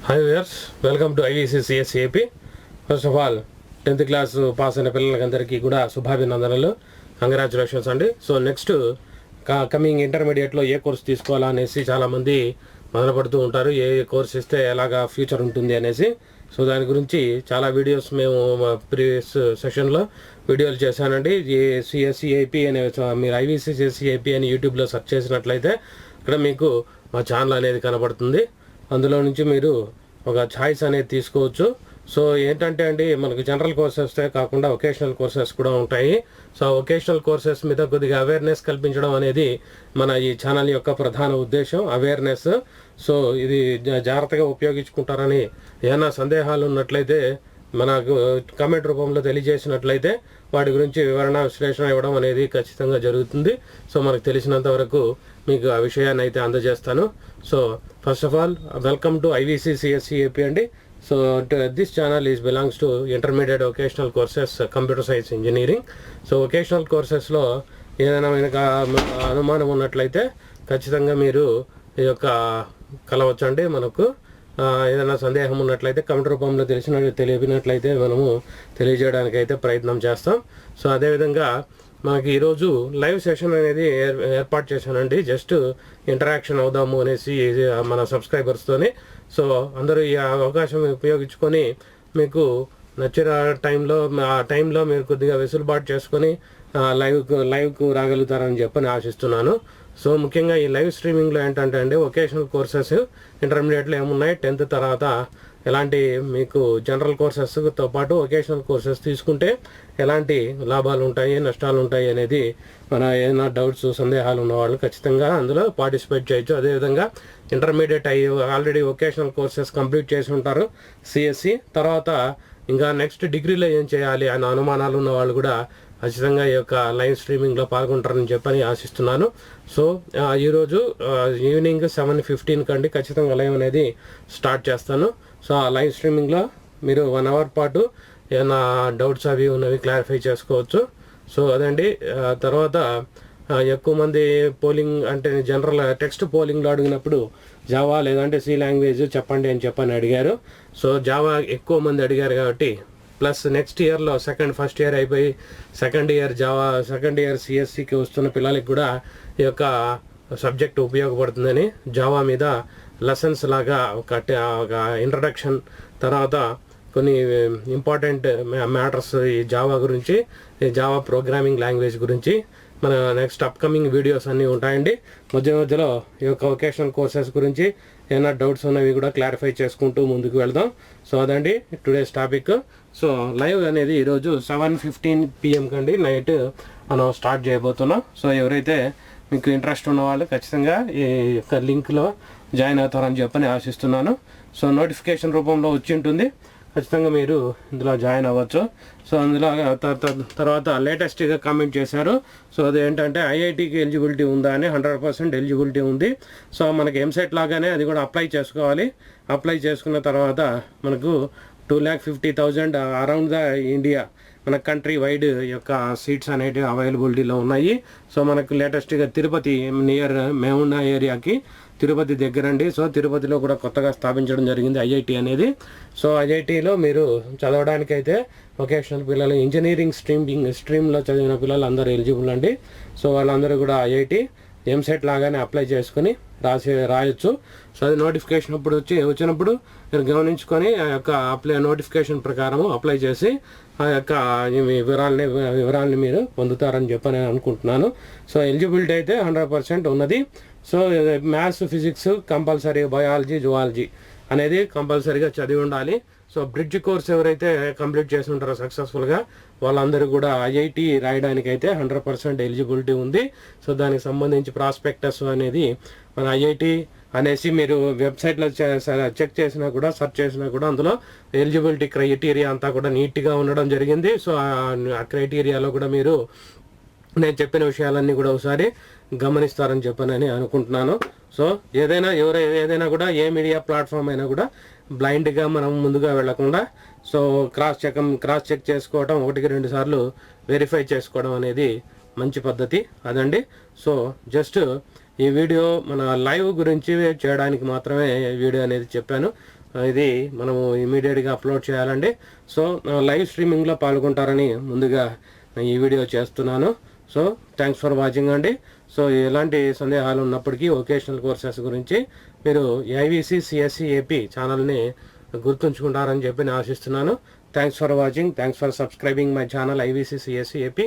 Hi viewers, welcome to IVCCSEAP. First of all, 10th class pass అయిన పిల్లలందరికీ కూడా శుభాభినందనలు, కంగ్రాచులేషన్స్ అండి. సో నెక్స్ట్ కమింగ్ ఇంటర్మీడియట్లో ఏ కోర్స్ తీసుకోవాలా అనేసి చాలామంది మొదలుపడుతూ ఉంటారు. ఏ కోర్స్ ఇస్తే ఎలాగా ఫ్యూచర్ ఉంటుంది అనేసి. సో దాని గురించి చాలా వీడియోస్ మేము ప్రీవియస్ సెషన్లో వీడియోలు చేశానండి. సిఎస్సిఐపి అనే మీరు IVCCSEAP అని యూట్యూబ్లో సెర్చ్ చేసినట్లయితే ఇక్కడ మీకు మా ఛానల్ అనేది కనబడుతుంది. అందులో నుంచి మీరు ఒక ఛాయిస్ అనేది తీసుకోవచ్చు. సో ఏంటంటే అండి, మనకు జనరల్ కోర్సెస్ కాకుండా వొకేషనల్ కోర్సెస్ కూడా ఉంటాయి. సో వొకేషనల్ కోర్సెస్ మీద కొద్దిగా అవేర్నెస్ కల్పించడం అనేది మన ఈ ఛానల్ యొక్క ప్రధాన ఉద్దేశం, అవేర్నెస్. సో ఇది జాగ్రత్తగా ఉపయోగించుకుంటారని ఏమైనా సందేహాలు ఉన్నట్లయితే మనకు కామెంట్ రూపంలో తెలియజేసినట్లయితే వాటి గురించి వివరణ విశ్లేషణ ఇవ్వడం అనేది ఖచ్చితంగా జరుగుతుంది. సో మనకు తెలిసినంత వరకు మీకు ఆ విషయాన్ని అయితే అందజేస్తాను. So first of all welcome to IVCCSEAP అండి. So this channel is belongs to intermediate vocational courses computer science engineering. So vocational కోర్సెస్లో ఏదైనా మీకు అనుమానం ఉన్నట్లయితే ఖచ్చితంగా మీరు ఈ యొక్క కలవచ్చండి. మనకు ఏదైనా సందేహం ఉన్నట్లయితే కమెంట్ రూపంలో తెలిపినట్లయితే మనము తెలియజేయడానికి అయితే ప్రయత్నం చేస్తాం. సో అదేవిధంగా మనకి ఈరోజు లైవ్ సెషన్ అనేది ఏర్పాటు చేశానండి. జస్ట్ ఇంటరాక్షన్ అవుదాము అనేసి మన సబ్స్క్రైబర్స్తోని. సో అందరూ ఈ అవకాశం ఉపయోగించుకొని మీకు నచ్చిన టైంలో మీరు కొద్దిగా వెసులుబాటు చేసుకొని లైవ్కు రాగలుగుతారని చెప్పని ఆశిస్తున్నాను. సో ముఖ్యంగా ఈ లైవ్ స్ట్రీమింగ్లో ఏంటంటే అండి, వొకేషనల్ కోర్సెస్ ఇంటర్మీడియట్లో ఏమున్నాయి, 10th తర్వాత ఎలాంటి మీకు జనరల్ కోర్సెస్తో పాటు వొకేషనల్ కోర్సెస్ తీసుకుంటే ఎలాంటి లాభాలు ఉంటాయి, నష్టాలు ఉంటాయి అనేది మన ఏదైనా డౌట్స్ సందేహాలు ఉన్నవాళ్ళు ఖచ్చితంగా అందులో పార్టిసిపేట్ చేయొచ్చు. అదేవిధంగా intermediate already vocational courses complete చేసి ఉంటారు సిఎస్సి, తర్వాత ఇంకా నెక్స్ట్ డిగ్రీలో ఏం చేయాలి అనే అనుమానాలు ఉన్న వాళ్ళు కూడా ఖచ్చితంగా ఈ యొక్క లైవ్ స్ట్రీమింగ్లో పాల్గొంటారని చెప్పని ఆశిస్తున్నాను. సో ఈరోజు ఈవినింగ్ 7:15 కండి ఖచ్చితంగా లైవ్ అనేది స్టార్ట్ చేస్తాను. సో ఆ లైవ్ స్ట్రీమింగ్లో మీరు 1 అవర్ పాటు ఏమైనా డౌట్స్ అవి ఉన్నవి క్లారిఫై చేసుకోవచ్చు. సో అదండి. తర్వాత ఎక్కువ మంది పోలింగ్ అంటే జనరల్ టెక్స్ట్ పోలింగ్లో అడిగినప్పుడు జావా లేదంటే సి లాంగ్వేజ్ చెప్పండి అని చెప్పని అడిగారు. సో జావా ఎక్కువ మంది అడిగారు కాబట్టి ప్లస్ నెక్స్ట్ ఇయర్లో ఫస్ట్ ఇయర్ అయిపోయి సెకండ్ ఇయర్ సిఎస్సికి వస్తున్న పిల్లలకి కూడా ఈ యొక్క సబ్జెక్ట్ ఉపయోగపడుతుందని జావా మీద లెసన్స్ లాగా ఒక ఇంట్రడక్షన్, తర్వాత కొన్ని ఇంపార్టెంట్ మ్యాటర్స్ ఈ జావా గురించి, ఈ జావా ప్రోగ్రామింగ్ లాంగ్వేజ్ గురించి మన నెక్స్ట్ అప్కమింగ్ వీడియోస్ అన్నీ ఉంటాయండి. మధ్యలో ఈ యొక్క వొకేషనల్ కోర్సెస్ గురించి ఏమైనా డౌట్స్ ఉన్నవి కూడా క్లారిఫై చేసుకుంటూ ముందుకు వెళ్దాం. సో అదండి టుడేస్ టాపిక్. సో లైవ్ అనేది ఈరోజు 7:15 PM కండి నైట్ మనం స్టార్ట్ చేయబోతున్నాం. సో ఎవరైతే మీకు ఇంట్రెస్ట్ ఉన్న వాళ్ళు ఖచ్చితంగా ఈ యొక్క లింక్లో జాయిన్ అవుతారని చెప్పని ఆశిస్తున్నాను. సో నోటిఫికేషన్ రూపంలో వచ్చి ఉంటుంది, ఖచ్చితంగా మీరు ఇందులో జాయిన్ అవ్వచ్చు. సో అందులో తర్వాత లేటెస్ట్గా కామెంట్ చేశారు. సో అదేంటంటే ఐఐటికి ఎలిజిబిలిటీ ఉందా అని. 100% ఎలిజిబిలిటీ ఉంది. సో మనకి ఎంసెట్ లాగానే అది కూడా అప్లై చేసుకోవాలి. అప్లై చేసుకున్న తర్వాత మనకు 2,50,000 అరౌండ్ ద ఇండియా మన కంట్రీ వైడ్ యొక్క సీట్స్ అనేటివి అవైలబిలిటీలో ఉన్నాయి. సో మనకు లేటెస్ట్గా తిరుపతి నియర్ మేమున్న ఏరియాకి తిరుపతి దగ్గరండి. సో తిరుపతిలో కూడా కొత్తగా స్థాపించడం జరిగింది ఐఐటి అనేది. సో ఐఐటిలో మీరు చదవడానికైతే వొకేషనల్ పిల్లలు ఇంజనీరింగ్ స్ట్రీమ్లో చదివిన పిల్లలు అందరూ ఎలిజిబుల్ అండి. సో వాళ్ళందరూ కూడా ఐఐటి ఎంసెట్ లాగానే అప్లై చేసుకుని రాయొచ్చు. సో అది నోటిఫికేషన్ వచ్చినప్పుడు మీరు గమనించుకొని ఆ యొక్క నోటిఫికేషన్ ప్రకారము అప్లై చేసి ఆ యొక్క వివరాలని మీరు పొందుతారని చెప్పని నేను అనుకుంటున్నాను. సో ఎలిజిబిలిటీ అయితే 100% ఉన్నది. So maths, physics compulsory, biology, zoology అనేది కంపల్సరీగా చదివి ఉండాలి. సో బ్రిడ్జ్ కోర్స్ ఎవరైతే కంప్లీట్ చేసి ఉంటారో సక్సెస్ఫుల్గా వాళ్ళందరూ కూడా ఐఐటి రాయడానికి అయితే 100% ఎలిజిబిలిటీ ఉంది. సో దానికి సంబంధించి ప్రాస్పెక్టస్ అనేది మన ఐఐటి అనేసి మీరు వెబ్సైట్లో చెక్ చేసినా కూడా, సెర్చ్ చేసినా కూడా అందులో ఎలిజిబిలిటీ క్రైటీరియా అంతా కూడా నీట్గా ఉండడం జరిగింది. సో ఆ క్రైటీరియాలో కూడా మీరు నేను చెప్పిన విషయాలన్నీ కూడా ఒకసారి గమనిస్తారని చెప్పనని అనుకుంటున్నాను. సో ఏదైనా కూడా ఏ మీడియా ప్లాట్ఫామ్ అయినా కూడా బ్లైండ్గా మనం ముందుగా వెళ్లకుండా సో క్రాస్ చెక్ చేసుకోవడం, 1-2 సార్లు వెరిఫై చేసుకోవడం అనేది మంచి పద్ధతి అదండి. సో జస్ట్ ఈ వీడియో మన లైవ్ గురించి చేయడానికి మాత్రమే వీడియో అనేది చెప్పాను. ఇది మనము ఇమీడియట్గా అప్లోడ్ చేయాలండి. సో లైవ్ స్ట్రీమింగ్లో పాల్గొంటారని ముందుగా ఈ వీడియో చేస్తున్నాను. సో థ్యాంక్స్ ఫర్ వాచింగ్ అండి. సో ఎలాంటి సందేహాలు ఉన్నప్పటికీ వొకేషనల్ కోర్సెస్ గురించి మీరు IVCCSEAP ఛానల్ని గుర్తుంచుకుంటారని చెప్పి నేను ఆశిస్తున్నాను. Thanks for watching. Thanks for subscribing my channel IVCCSEAP.